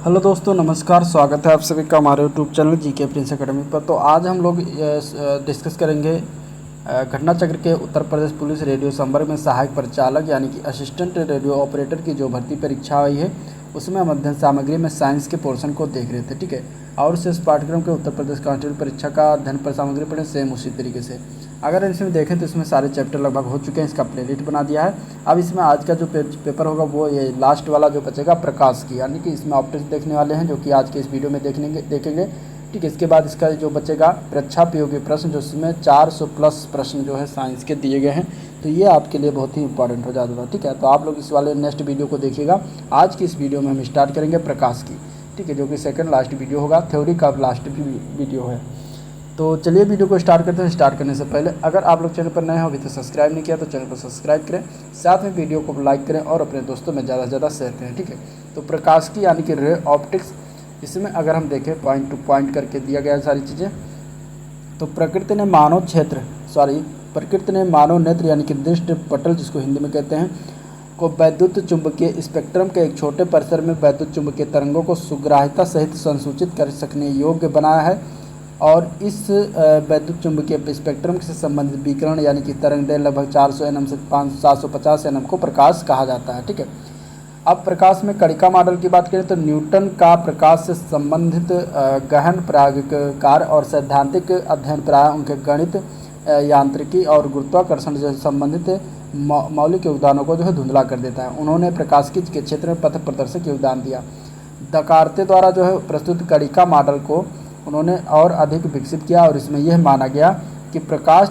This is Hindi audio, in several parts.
हेलो दोस्तों, नमस्कार। स्वागत है आप सभी का हमारे YouTube channel GK Prince academy पर। तो आज हम लोग डिस्कस करेंगे घटना चक्र के उत्तर प्रदेश पुलिस रेडियो संवर्ग में सहायक परिचालक यानी कि असिस्टेंट रेडियो ऑपरेटर की जो भर्ती परीक्षा आई है उसमें हम अध्ययन सामग्री में साइंस के पोर्शन को देख रहे थे। ठीक है, और शेष पाठ्यक्रम के उत्तर प्रदेश कांस्टेबल परीक्षा का अध्ययन पर सामग्री पढ़े सेम उसी तरीके से। अगर इसमें देखें तो इसमें सारे चैप्टर लगभग हो चुके हैं, इसका प्लेलिस्ट बना दिया है। अब इसमें आज का जो पेपर होगा वो ये लास्ट वाला जो बचेगा प्रकाश की, यानी कि इसमें ऑप्टिक्स देखने वाले हैं जो कि आज के इस वीडियो में देखेंगे। ठीक है, इसके बाद इसका जो बचेगा परीक्षा उपयोगी प्रश्न, जो इसमें 400 प्लस प्रश्न जो है साइंस के दिए गए हैं, तो ये आपके लिए बहुत ही इंपॉर्टेंट हो जाता है। ठीक है, तो आप लोग इस वाले नेक्स्ट वीडियो को देखिएगा। आज की इस वीडियो में हम स्टार्ट करेंगे प्रकाश की। ठीक है, जो कि सेकंड लास्ट वीडियो होगा, थ्योरी का लास्ट वीडियो है। तो चलिए वीडियो को स्टार्ट करते हैं। स्टार्ट करने से पहले अगर आप लोग चैनल पर नए हो, अभी तो सब्सक्राइब नहीं किया तो चैनल को सब्सक्राइब करें, साथ में वीडियो को लाइक करें और अपने दोस्तों में ज़्यादा से ज़्यादा शेयर करें। ठीक है, तो प्रकाश की यानी कि रे ऑप्टिक्स, इसमें अगर हम देखें पॉइंट टू पॉइंट करके दिया गया है सारी चीज़ें। तो प्रकृति ने मानव नेत्र यानी कि दृष्टि पटल जिसको हिंदी में कहते हैं को वैद्युत चुंबकीय स्पेक्ट्रम के एक छोटे परिसर में वैद्युत चुंबकीय तरंगों को सुग्राह्यता सहित संसूचित कर सकने योग्य बनाया है। और इस वैद्युत चुंबकीय स्पेक्ट्रम से संबंधित विकिरण यानी कि तरंगदैर्घ्य लगभग 400 nm से 750 nm को प्रकाश कहा जाता है। ठीक है, अब प्रकाश में कणिका मॉडल की बात करें तो न्यूटन का प्रकाश से संबंधित गहन प्रायोगिक कार्य और सैद्धांतिक अध्ययन प्राय उनके गणित, यांत्रिकी और गुरुत्वाकर्षण से संबंधित मौलिक योगदानों को जो है धुंधला कर देता है। उन्होंने प्रकाशिकी के क्षेत्र में पथ प्रदर्शक योगदान दिया। दकार्ते द्वारा जो है प्रस्तुत कणिका मॉडल को उन्होंने और अधिक विकसित किया और इसमें यह माना गया कि प्रकाश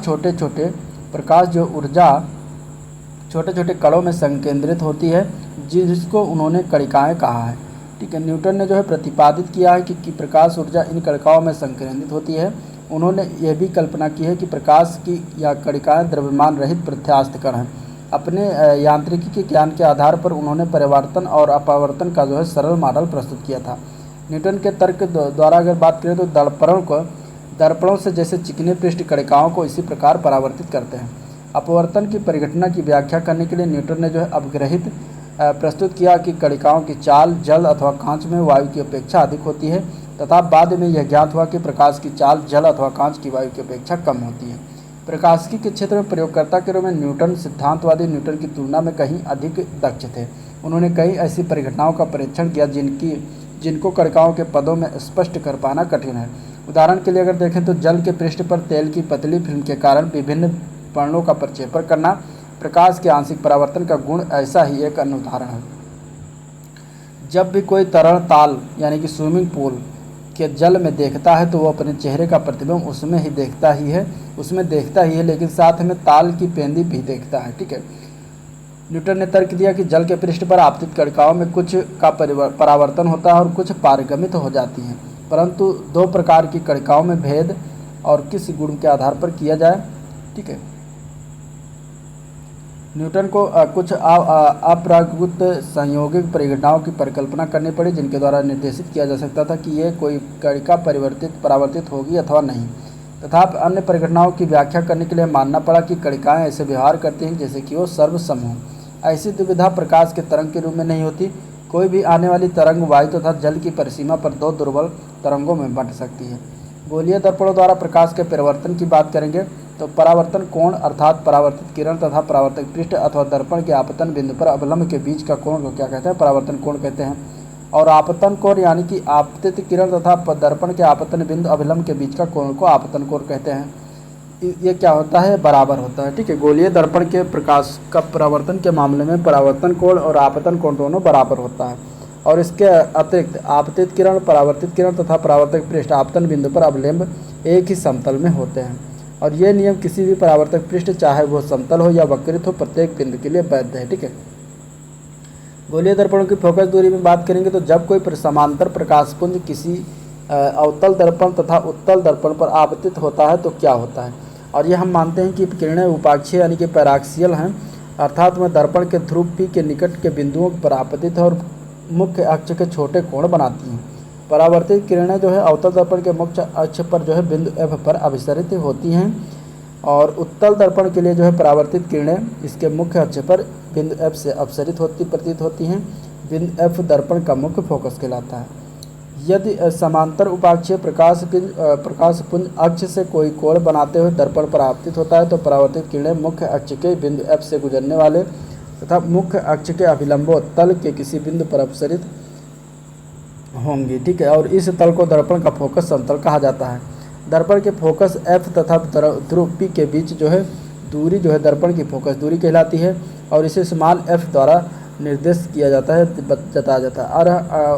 जो ऊर्जा छोटे छोटे कणों में संकेंद्रित होती है, जिसको उन्होंने कणिकाएं कहा है। ठीक है, न्यूटन ने जो है प्रतिपादित किया है कि प्रकाश ऊर्जा इन कणिकाओं में संकेंद्रित होती है। उन्होंने यह भी कल्पना की है कि प्रकाश की या कणिकाएं द्रव्यमान रहित प्रत्यास्थ कण हैं। अपने यांत्रिकी के ज्ञान के आधार पर उन्होंने परिवर्तन और अपवर्तन का जो है सरल मॉडल प्रस्तुत किया था। न्यूटन के तर्क द्वारा अगर बात करें तो दर्पणों से जैसे चिकने पृष्ठ कणिकाओं को इसी प्रकार परावर्तित करते हैं। अपवर्तन की परिघटना की व्याख्या करने के लिए न्यूटन ने जो है अपग्रहित प्रस्तुत किया कि कणिकाओं की चाल जल अथवा कांच में वायु की अपेक्षा अधिक होती है, तथा बाद में यह ज्ञात हुआ कि प्रकाश की चाल जल अथवा कांच की वायु की अपेक्षा कम होती है। प्रकाशिकी के क्षेत्र में प्रयोगकर्ता के रूप में न्यूटन सिद्धांतवादी न्यूटन की तुलना में कहीं अधिक दक्ष थे। उन्होंने कई ऐसी परिघटनाओं का परीक्षण किया जिनको कणिकाओं के पदों में स्पष्ट कर पाना कठिन है। उदाहरण के लिए अगर देखें तो जल के पृष्ठ पर तेल की पतली फिल्म के कारण विभिन्न वर्णों का प्रक्षेपण करना प्रकाश के आंशिक परावर्तन का गुण ऐसा ही एक अन्य उदाहरण है। जब भी कोई तरल ताल यानी कि स्विमिंग पूल के जल में देखता है तो वो अपने चेहरे का प्रतिबिंब उसमें देखता ही है, लेकिन साथ में ताल की पेंदी भी देखता है। ठीक है, न्यूटन ने तर्क दिया कि जल के पृष्ठ पर आपतित कणिकाओं में कुछ का परावर्तन होता है और कुछ पारगमित हो जाती हैं, परंतु दो प्रकार की कणिकाओं में भेद और किस गुण के आधार पर किया जाए। ठीक है, न्यूटन को कुछ अप्राकृत संयोगिक परिघटनाओं की परिकल्पना करनी पड़ी जिनके द्वारा निर्देशित किया जा सकता था कि ये कोई कणिका परावर्तित होगी अथवा नहीं, तथा अन्य परिघटनाओं की व्याख्या करने के लिए मानना पड़ा कि कणिकाएं ऐसे व्यवहार करती हैं जैसे कि वो सर्वसम हों। ऐसी दुविधा प्रकाश के तरंग के रूप में नहीं होती। कोई भी आने वाली तरंग वायु तथा जल की परिसीमा पर दो दुर्बल तरंगों में बंट सकती है। गोलीय दर्पणों द्वारा प्रकाश के परावर्तन की बात करेंगे तो परावर्तन कोण अर्थात परावर्तित किरण तथा परावर्तक पृष्ठ अथवा दर्पण के आपतन बिंदु पर अवलंब के बीच का कोण को क्या कहते हैं? परावर्तन कोण कहते हैं। और आपतन कोण यानी कि आपतित किरण तथा दर्पण के आपतन बिंदु अभिलंब के बीच का कोण को आपतन कोण कहते हैं। ये क्या होता है? बराबर होता है। ठीक है, गोलीय दर्पण के प्रकाश का परावर्तन के मामले में परावर्तन कोण और आपतन कोण दोनों बराबर होता है। और इसके अतिरिक्त आपतित किरण, परावर्तित किरण तथा परावर्तक पृष्ठ आपतन बिंदु पर अवलंब एक ही समतल में होते हैं। और ये नियम किसी भी परावर्तक पृष्ठ चाहे वो समतल हो या वक्रित हो प्रत्येक बिंदु के लिए वैध है। ठीक है, गोलीय दर्पणों की फोकस दूरी में बात करेंगे तो जब कोई समांतर प्रकाशपुंज किसी अवतल दर्पण तथा उत्तल दर्पण पर आपतित होता है तो क्या होता है? और ये हम मानते हैं कि किरणें उपाक्षीय यानी कि पैराक्सियल हैं, अर्थात में दर्पण के ध्रुव पी के निकट के बिंदुओं पर आपतित है और मुख्य अक्ष के छोटे कोण बनाती हैं। परावर्तित किरणें जो है अवतल दर्पण के मुख्य अक्ष पर जो है बिंदु F पर अभिसरित होती हैं और उत्तल दर्पण के लिए जो है परावर्तित किरणें इसके मुख्य अक्ष पर बिंदु F से अपसरित प्रतीत होती हैं। बिंदु F दर्पण का मुख्य फोकस कहलाता है। यदि समांतर उपाक्षीय प्रकाश पुंज अक्ष से कोई कोण बनाते हुए दर्पण पर आपतित होता है तो परावर्तित किरणें मुख्य अक्ष के बिंदु F से गुजरने वाले तथा मुख्य अक्ष के अभिलंबों तल के किसी बिंदु पर अपसरित होंगी। ठीक है, और इस तल को दर्पण का फोकस समतल कहा जाता है। दर्पण के फोकस F तथा ध्रुव P के बीच जो है दूरी जो है दर्पण की फोकस दूरी कहलाती है और इसे स्मॉल f द्वारा निर्देश किया जाता है, जताया जाता है।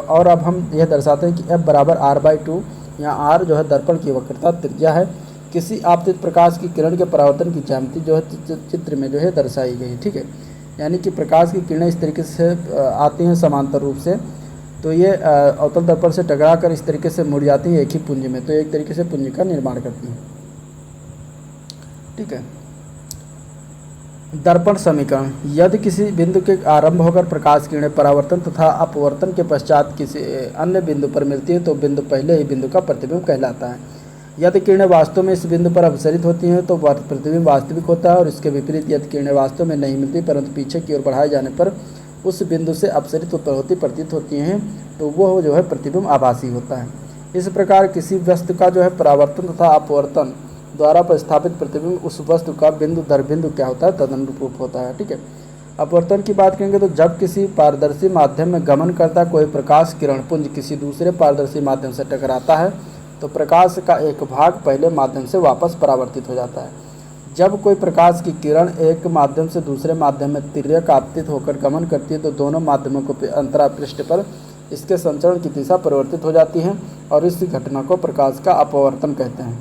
और अब हम यह दर्शाते हैं कि F बराबर R/2, यहाँ R जो है दर्पण की वक्रता त्रिज्या है। किसी आपतित प्रकाश की किरण के परावर्तन की ज्यामिति जो है चित्र में जो है दर्शाई गई। ठीक है, यानी कि प्रकाश की किरणें इस तरीके से आती हैं समांतर रूप से, तो ये अवतल दर्पण से टकरा कर इस तरीके से मुड़ जाती है एक ही पुंज में, तो एक तरीके से पुंज का निर्माण करती हैं। ठीक है, दर्पण समीकरण। यदि किसी बिंदु के आरंभ होकर प्रकाश किरणें परावर्तन तथा अपवर्तन के पश्चात किसी अन्य बिंदु पर मिलती है तो बिंदु पहले ही बिंदु का प्रतिबिंब कहलाता है। यदि किरणें वास्तव में इस बिंदु पर अपसरित होती हैं तो प्रतिबिंब वास्तविक होता है, और इसके विपरीत यदि किरणें वास्तव में नहीं मिलती परंतु पीछे की ओर बढ़ाए जाने पर उस बिंदु से अपसरित प्रतीत होती हैं तो वह जो है प्रतिबिंब आभासी होता है। इस प्रकार किसी वस्तु का जो है परावर्तन तथा अपवर्तन द्वारा प्रस्थापित प्रतिबिंब उस वस्तु का बिंदु दर बिंदु क्या होता है तदनुरूप होता है। ठीक है, अपवर्तन की बात करेंगे तो जब किसी पारदर्शी माध्यम में गमन करता कोई प्रकाश किरण पुंज किसी दूसरे पारदर्शी माध्यम से टकराता है तो प्रकाश का एक भाग पहले माध्यम से वापस परावर्तित हो जाता है। जब कोई प्रकाश की किरण एक माध्यम से दूसरे माध्यम में तिर्यक आपतित होकर गमन करती है तो दोनों माध्यमों को अंतरा पृष्ठ पर इसके संचरण की दिशा परिवर्तित हो जाती है और इस घटना को प्रकाश का अपवर्तन कहते हैं।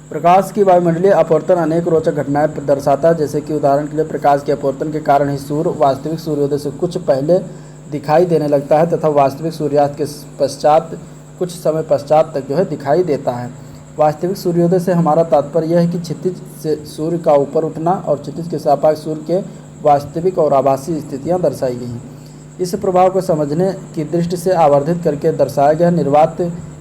प्रकाश की वायुमंडलीय अपवर्तन अनेक रोचक घटनाएं दर्शाता है, जैसे कि उदाहरण के लिए प्रकाश के अपवर्तन के कारण ही सूर्य वास्तविक सूर्योदय से कुछ पहले दिखाई देने लगता है तथा वास्तविक सूर्यास्त के पश्चात कुछ समय पश्चात तक जो है दिखाई देता है। वास्तविक सूर्योदय से हमारा तात्पर्य यह है कि क्षितिज से सूर्य का ऊपर उठना और क्षितिज के सापेक्ष सूर्य के वास्तविक और आभासी स्थितियाँ दर्शाई गई हैं। इस प्रभाव को समझने की दृष्टि से आवर्धित करके दर्शाया गया निर्वात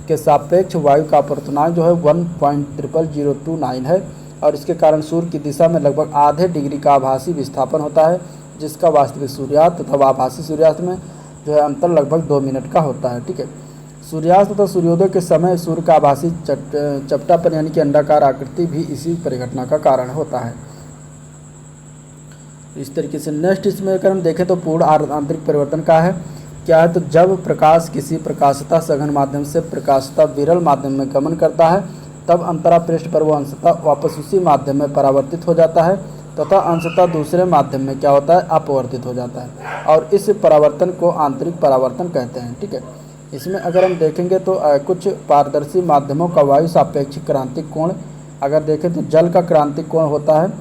के सापेक्ष वायु का अपवर्तनांक जो है 1.00029 है और इसके कारण सूर्य की दिशा में लगभग आधे डिग्री का आभासी विस्थापन होता है, जिसका वास्तविक सूर्यास्त तथा आभासी सूर्यास्त में जो है अंतर लगभग 2 मिनट का होता है। ठीक है, सूर्यास्त तथा सूर्योदय के समय सूर्य का आभासी चपटापन यानी कि अंडाकार आकृति भी इसी परिघटना का कारण होता है। इस तरीके से नेक्स्ट इसमें अगर हम देखें तो पूर्ण आंतरिक परिवर्तन का है क्या है, तो जब प्रकाश किसी प्रकाशता सघन माध्यम से प्रकाशता विरल माध्यम में गमन करता है तब अंतरा पृष्ठ पर वह अंशतः वापस उसी माध्यम में परावर्तित हो जाता है तथा अंशतः दूसरे माध्यम में क्या होता है अपवर्तित हो जाता है और इस परावर्तन को आंतरिक परावर्तन कहते हैं। ठीक है, इसमें अगर हम देखेंगे तो कुछ पारदर्शी माध्यमों का वायु सापेक्षिक क्रांतिक कोण अगर देखें तो जल का क्रांतिक कोण होता है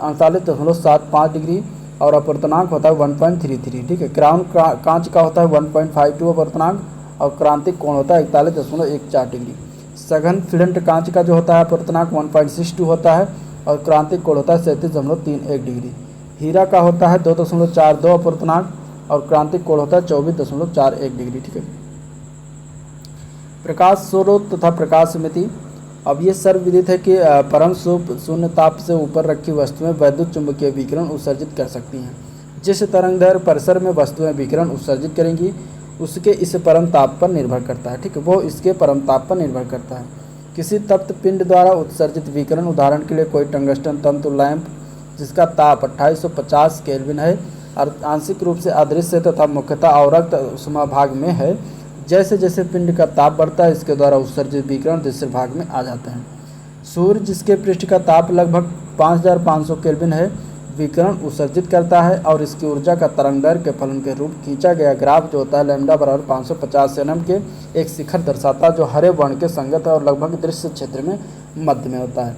38.75 डिग्री और अपवर्तनांक होता है 1.33। ठीक है, कांच का होता है 1.52 अपवर्तनांक और क्रांतिक कोण होता है 41.14 डिग्री। सघन फिलेंट कांच का जो होता है अपवर्तनांक 1.62 होता है और क्रांतिक कोण होता है 37.31 डिग्री। हीरा का होता है 2.42 अपवर्तनांक और क्रांतिक कोण होता है 24.41 डिग्री। ठीक है, प्रकाश स्रोत तथा प्रकाश समिति। अब ये सर्वविदित है कि परम शून्य ताप से ऊपर रखी वस्तुएं वैद्युत चुंबकीय विकिरण उत्सर्जित कर सकती हैं। जिस तरंगदैर्घ्य परिसर में वस्तुएं विकिरण उत्सर्जित करेंगी उसके इस परम ताप पर निर्भर करता है। ठीक है, वो इसके परम ताप पर निर्भर करता है। किसी तप्त पिंड द्वारा उत्सर्जित विकिरण उदाहरण के लिए कोई टंगस्टन तंतु लैंप जिसका ताप 2850 केल्विन है और आंशिक रूप से अदृश्य तथा मुख्यतः अवरक्त उष्मा भाग में है। जैसे जैसे पिंड का ताप बढ़ता है इसके द्वारा उत्सर्जित विकिरण दूसरे भाग में आ जाते हैं। सूर्य जिसके पृष्ठ का ताप लगभग 5500 केल्विन है विकिरण उत्सर्जित करता है और इसकी ऊर्जा का तरंगदैर्घ्य के फलन के रूप खींचा गया ग्राफ जो होता है लैम्डा बराबर 550 nm के एक शिखर दर्शाता है जो हरे वर्ण के संगत है और लगभग दृश्य क्षेत्र में मध्य में होता है।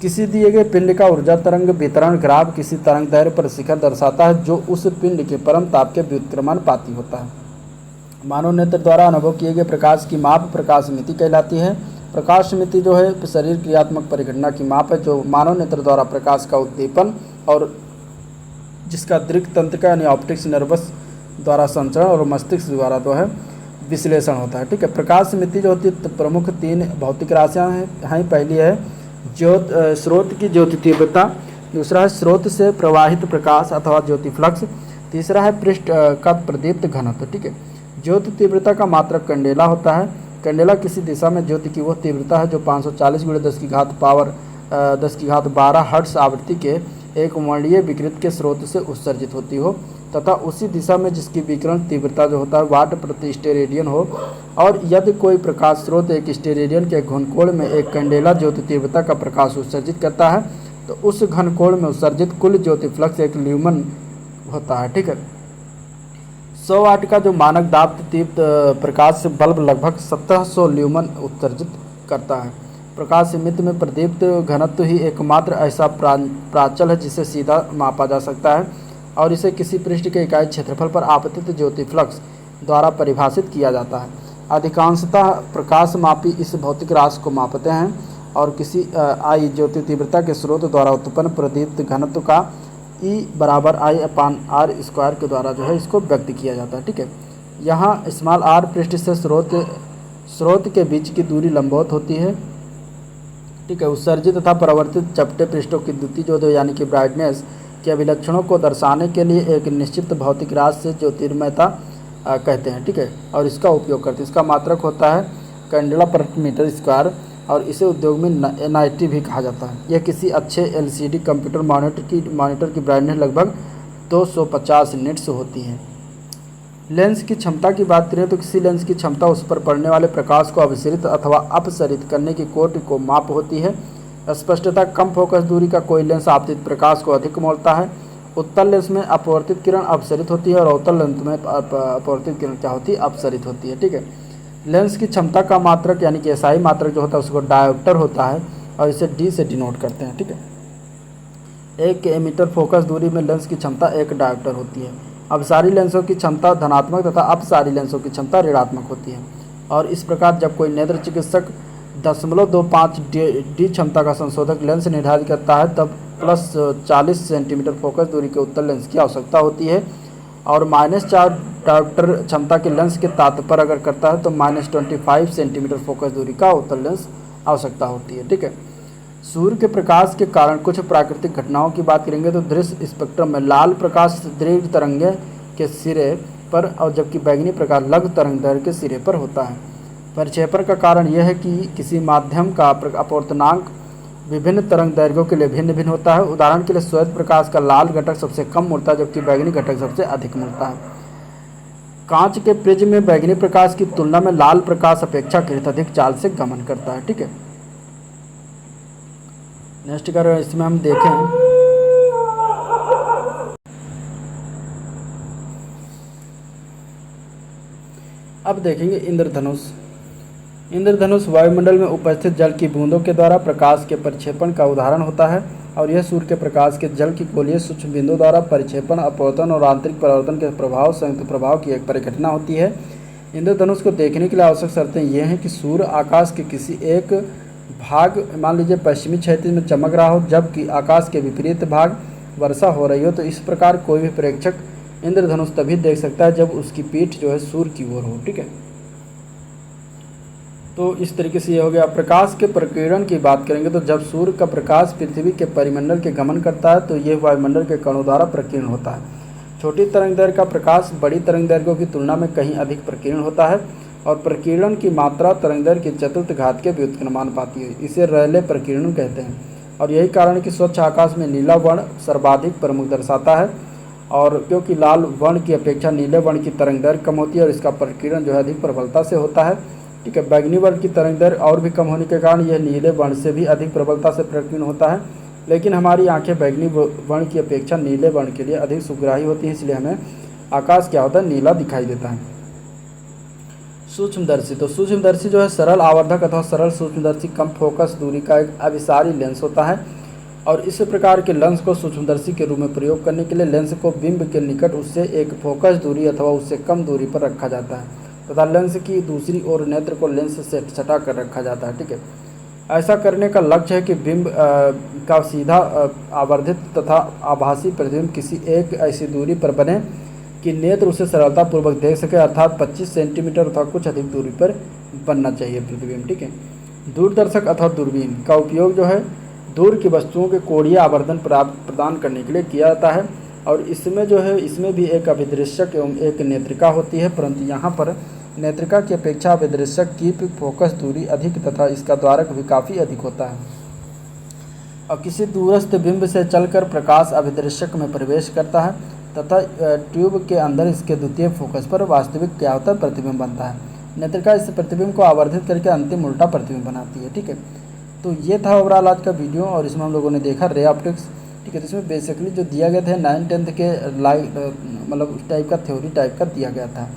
किसी दिए गए पिंड का ऊर्जा तरंग वितरण ग्राफ किसी तरंगदैर्घ्य पर शिखर दर्शाता है जो उस पिंड के परम ताप के व्युत्क्रमानुपाती होता है। मानव नेत्र द्वारा अनुभव किए गए प्रकाश की माप प्रकाश समिति कहलाती है। प्रकाश समिति जो है शरीर क्रियात्मक परिघटना की माप है जो मानव नेत्र द्वारा प्रकाश का उद्दीपन और जिसका दृक् तंत्र का यानी ऑप्टिक्स नर्वस द्वारा संचरण और मस्तिष्क द्वारा जो है विश्लेषण होता है। ठीक है, प्रकाश समिति जो होती है प्रमुख 3 भौतिक राशियाँ हैं। पहली है स्रोत की ज्योति तीव्रता, दूसरा है स्रोत से प्रवाहित प्रकाश अथवा ज्योति फ्लक्स, तीसरा है पृष्ठ का प्रदीप्त घनत्व। ठीक है, ज्योति तीव्रता का मात्रक कैंडेला होता है। कैंडेला किसी दिशा में ज्योति की वह तीव्रता है जो 540 × 10⁻12 हर्ट्ज आवृत्ति के एक वर्णीय विकिरण के स्रोत से उत्सर्जित होती हो तथा उसी दिशा में जिसकी विकिरण तीव्रता जो होता है वाट प्रति स्टेरेडियन हो। और यदि कोई प्रकाश स्रोत एक स्टेरेडियन के घनकोण में एक कैंडेला ज्योति तीव्रता का प्रकाश उत्सर्जित करता है तो उस घनकोण में उत्सर्जित कुल ज्योति फ्लक्स एक ल्यूमन होता है। ठीक है, 100 वाट का जो मानक दाब तीव्र प्रकाश से बल्ब लगभग 1700 ल्यूमन उत्सर्जित करता है। प्रकाश सीमित में प्रदीप्त घनत्व ही एकमात्र ऐसा प्राचल है जिसे सीधा मापा जा सकता है और इसे किसी पृष्ठ के इकाई क्षेत्रफल पर आपतित ज्योति फ्लक्स द्वारा परिभाषित किया जाता है। अधिकांशतः प्रकाश मापी इस भौतिक राशि को मापते हैं और किसी आई ज्योति तीव्रता के स्रोत द्वारा उत्पन्न प्रदीप्त घनत्व का E = I/R² के द्वारा जो है इसको व्यक्त किया जाता है। ठीक है, यहाँ r पृष्ठ से स्रोत के बीच की दूरी लंबवत होती है। ठीक है, उत्सर्जित तथा परावर्तित चपटे पृष्ठों की द्युति यानी कि ब्राइटनेस के अभिलक्षणों को दर्शाने के लिए एक निश्चित भौतिक राशि से ज्योतिर्मयता कहते हैं। ठीक है, और इसका उपयोग करते हैं। इसका मात्रक होता है कैंडेला पर मीटर स्क्वायर और इसे उद्योग में NIT भी कहा जाता है। यह किसी अच्छे LCD कंप्यूटर मॉनिटर की ब्राइटनेस लगभग 250 निट्स होती है। लेंस की क्षमता की बात करें तो किसी लेंस की क्षमता उस पर पड़ने वाले प्रकाश को अभिसरित अथवा अपसरित करने की कोटि को माप होती है। स्पष्टता कम फोकस दूरी का कोई लेंस आपतित प्रकाश को अधिक मोड़ता है। उत्तल लेंस में अपवर्तित किरण अपसरित होती है और अवतल लेंस में अपवर्तित किरण क्या होती है, अपसरित होती है। ठीक है, लेंस की क्षमता का मात्रक यानी कि SI मात्रक जो होता है उसको डायोप्टर होता है और इसे D से डिनोट करते हैं। ठीक है, 1 मीटर फोकस दूरी में लेंस की क्षमता 1 डायोप्टर होती है। अपसारी लेंसों की क्षमता धनात्मक तथा अपसारी लेंसों की क्षमता ऋणात्मक होती है। और इस प्रकार जब कोई नेत्र चिकित्सक 0.25 D क्षमता का संशोधक लेंस निर्धारित करता है तब +40 सेंटीमीटर फोकस दूरी के उत्तल लेंस की आवश्यकता होती है और -4 डायोप्टर क्षमता के लेंस के तात्पर्य अगर करता है तो -25 सेंटीमीटर फोकस दूरी का उत्तल लेंस आवश्यकता होती है। ठीक है, सूर्य के प्रकाश के कारण कुछ प्राकृतिक घटनाओं की बात करेंगे तो दृश्य स्पेक्ट्रम में लाल प्रकाश दीर्घ तरंगे के सिरे पर और जबकि बैंगनी प्रकाश लघु तरंग दैर्घ्य के सिरे पर होता है। परिक्षेपण का कारण यह है कि किसी माध्यम का अपवर्तनांक विभिन्न तरंग दैर्घ्यों के लिए भिन्न भिन्न होता है। उदाहरण के लिए श्वेत प्रकाश का लाल घटक सबसे कम मुड़ता है जबकि बैंगनी घटक सबसे अधिक मुड़ता है। कांच के प्रिज्म में बैंगनी प्रकाश की तुलना में लाल प्रकाश अपेक्षाकृत अधिक चाल से गमन करता है। ठीक है, नेक्स्ट अगर इसमें हम देखें अब देखेंगे इंद्रधनुष। इंद्रधनुष वायुमंडल में उपस्थित जल की बूंदों के द्वारा प्रकाश के परिक्षेपण का उदाहरण होता है और यह सूर्य के प्रकाश के जल की गोलीय सूक्ष्म बिंदुओं द्वारा परिक्षेपण, अपवर्तन और आंतरिक परावर्तन के प्रभाव संयुक्त प्रभाव की एक परिघटना होती है। इंद्रधनुष को देखने के लिए आवश्यक शर्तें ये हैं कि सूर्य आकाश के किसी एक भाग मान लीजिए पश्चिमी क्षैतिज में चमक रहा हो जबकि आकाश के विपरीत भाग वर्षा हो रही हो। तो इस प्रकार कोई भी प्रेक्षक इंद्रधनुष तभी देख सकता है जब उसकी पीठ जो है सूर्य की ओर हो। ठीक है, तो इस तरीके से ये हो गया। प्रकाश के प्रकीर्णन की बात करेंगे तो जब सूर्य का प्रकाश पृथ्वी के परिमंडल के गमन करता है तो यह वायुमंडल के कणों द्वारा प्रकीर्ण होता है। छोटी तरंगदैर्घ्य का प्रकाश बड़ी तरंगदैर्घ्यों की तुलना में कहीं अधिक प्रकीर्ण होता है और प्रकीर्णन की मात्रा तरंगदैर्घ्य की चतुर्थ घात के व्युत्क्रमानुपाती है। इसे रैले प्रकीर्णन कहते हैं और यही कारण है कि स्वच्छ आकाश में नीला वर्ण सर्वाधिक प्रमुख दर्शाता है और क्योंकि लाल वर्ण की अपेक्षा नीले वर्ण की तरंगदैर्घ्य कम होती है और इसका प्रकीर्णन जो है अधिक प्रबलता से होता है। ठीक है, बैगनी वर्ण की तरंगदैर्घ्य और भी कम होने के कारण यह नीले वर्ण से भी अधिक प्रबलता से प्रकीर्ण होता है, लेकिन हमारी आंखें बैगनी वर्ण की अपेक्षा नीले वर्ण के लिए अधिक सुग्राही होती हैं, इसलिए हमें आकाश क्या होता है, नीला दिखाई देता है। सूक्ष्मदर्शी, तो सूक्ष्मदर्शी जो है सरल आवर्धक अथवा सरल सूक्ष्मदर्शी कम फोकस दूरी का एक अभिसारी लेंस होता है और इस प्रकार के लेंस को सूक्ष्मदर्शी के रूप में प्रयोग करने के लिए लेंस को बिंब के निकट उससे एक फोकस दूरी अथवा उससे कम दूरी पर रखा जाता है तथा लेंस की दूसरी ओर नेत्र को लेंस से सटा कर रखा जाता है। ठीक है, ऐसा करने का लक्ष्य है कि बिंब का सीधा आवर्धित तथा आभासी प्रतिबिंब किसी एक ऐसी दूरी पर बने कि नेत्र उसे सरलतापूर्वक देख सके, अर्थात 25 सेंटीमीटर अथवा कुछ अधिक दूरी पर बनना चाहिए प्रतिबिंब। ठीक है, दूरदर्शक अथवा दूरबीन का उपयोग जो है दूर की वस्तुओं के कोणीय आवर्धन प्रदान करने के लिए किया जाता है और इसमें जो है इसमें भी एक अभिदृश्यक एवं एक नेत्रिका होती है, परंतु यहाँ पर नेत्रिका की अपेक्षा अभिदृश्यक की फोकस दूरी अधिक तथा इसका द्वारक भी काफ़ी अधिक होता है। और किसी दूरस्थ बिंब से चलकर प्रकाश अभिदृश्यक में प्रवेश करता है तथा ट्यूब के अंदर इसके द्वितीय फोकस पर वास्तविक क्या होता है, प्रतिबिंब बनता है। नेत्रिका इस प्रतिबिंब को आवर्धित करके अंतिम उल्टा प्रतिबिंब बनाती है। ठीक है, तो ये था ओवरऑल आज का वीडियो और इसमें हम लोगों ने देखा रे ऑप्टिक्स। ठीक है, तो इसमें बेसिकली जो दिया गया था 9th-10th के मतलब उस टाइप का थ्योरी टाइप का दिया गया था,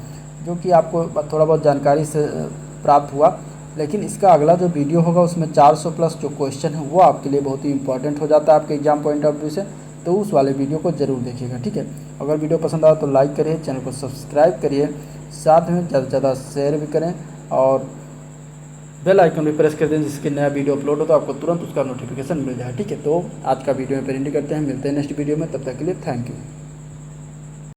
जो कि आपको थोड़ा बहुत जानकारी से प्राप्त हुआ। लेकिन इसका अगला जो वीडियो होगा उसमें 400 प्लस जो क्वेश्चन है वो आपके लिए बहुत ही इंपॉर्टेंट हो जाता है आपके एग्जाम पॉइंट ऑफ व्यू से, तो उस वाले वीडियो को ज़रूर देखिएगा। ठीक है, अगर वीडियो पसंद आया तो लाइक करिए, चैनल को सब्सक्राइब करिए, साथ में ज़्यादा से ज़्यादा शेयर भी करें और बेल आइकन भी प्रेस कर दें, जिसके नया वीडियो अपलोड हो तो आपको तुरंत उसका नोटिफिकेशन मिल जाए। ठीक है, तो आज का वीडियो में पेरेंट करते हैं, मिलते हैं नेक्स्ट वीडियो में, तब तक के लिए थैंक यू।